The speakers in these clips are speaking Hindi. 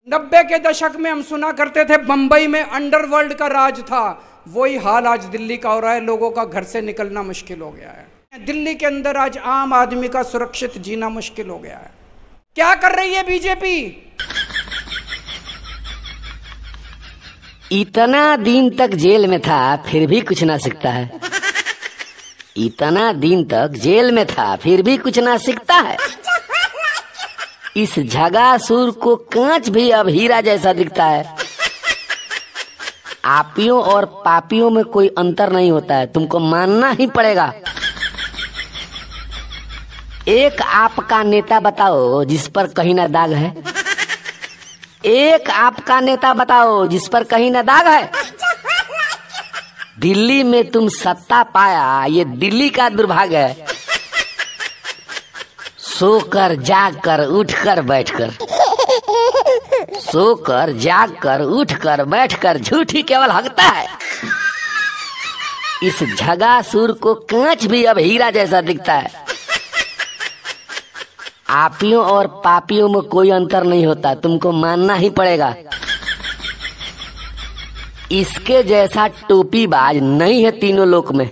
90 के दशक में हम सुना करते थे बंबई में अंडरवर्ल्ड का राज था, वही हाल आज दिल्ली का हो रहा है। लोगों का घर से निकलना मुश्किल हो गया है। दिल्ली के अंदर आज आम आदमी का सुरक्षित जीना मुश्किल हो गया है। क्या कर रही है बीजेपी? इतना दिन तक जेल में था फिर भी कुछ ना सीखता है। इतना दिन तक जेल में था फिर भी कुछ ना सीखता है। इस झगासुर को कांच भी अब हीरा जैसा दिखता है। आपियों और पापियों में कोई अंतर नहीं होता है, तुमको मानना ही पड़ेगा। एक आपका नेता बताओ जिस पर कहीं ना दाग है। एक आपका नेता बताओ जिस पर कहीं ना दाग है। दिल्ली में तुम सत्ता पाया, ये दिल्ली का दुर्भाग्य है। सोकर जागकर उठकर बैठकर, सोकर जागकर उठकर बैठकर झूठ ही केवल हकता है। इस झगासुर को कांच भी अब हीरा जैसा दिखता है। आपियों और पापियों में कोई अंतर नहीं होता, तुमको मानना ही पड़ेगा। इसके जैसा टोपीबाज नहीं है तीनों लोक में।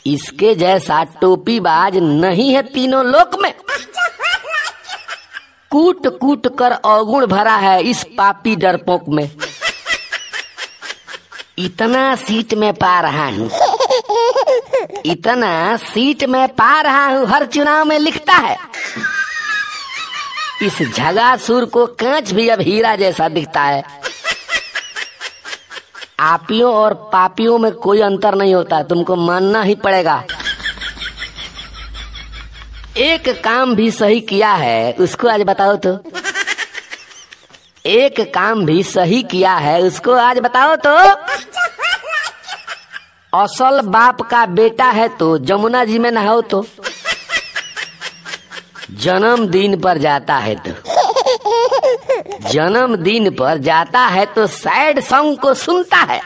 इसके जैसा टोपीबाज नहीं है तीनों लोक में। कूट कूट कर अवगुण भरा है इस पापी डरपोक में। इतना सीट में पा रहा हूँ, इतना सीट में पा रहा हूँ, हर चुनाव में लिखता है। इस झगासुर को कांच भी अब हीरा जैसा दिखता है। आपियों और पापियों में कोई अंतर नहीं होता, तुमको मानना ही पड़ेगा। एक काम भी सही किया है उसको आज बताओ तो। एक काम भी सही किया है उसको आज बताओ तो। असल बाप का बेटा है तो जमुना जी में नहाओ तो। जन्मदिन पर जाता है तो, जन्मदिन पर जाता है तो सैड सॉन्ग को सुनता है।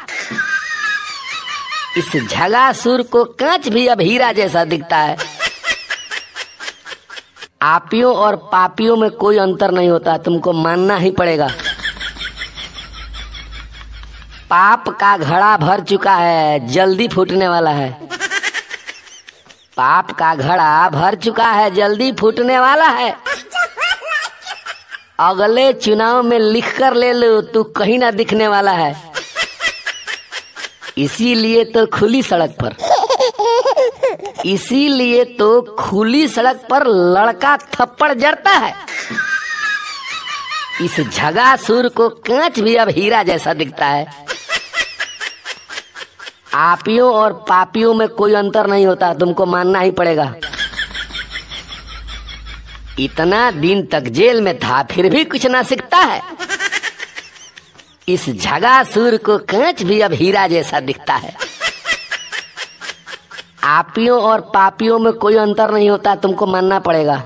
इस झगासुर को कांच भी अब हीरा जैसा दिखता है। आपियों और पापियों में कोई अंतर नहीं होता, तुमको मानना ही पड़ेगा। पाप का घड़ा भर चुका है, जल्दी फूटने वाला है। पाप का घड़ा भर चुका है, जल्दी फूटने वाला है। अगले चुनाव में लिख कर ले लो, तू कहीं ना दिखने वाला है। इसीलिए तो खुली सड़क पर, इसीलिए तो खुली सड़क पर लड़का थप्पड़ जड़ता है। इस झगासुर को कांच भी अब हीरा जैसा दिखता है। आपियों और पापियों में कोई अंतर नहीं होता, तुमको मानना ही पड़ेगा। इतना दिन तक जेल में था फिर भी कुछ ना सीखता है। इस झगासुर को कांच भी अब हीरा जैसा दिखता है। आपियों और पापियों में कोई अंतर नहीं होता, तुमको मानना पड़ेगा।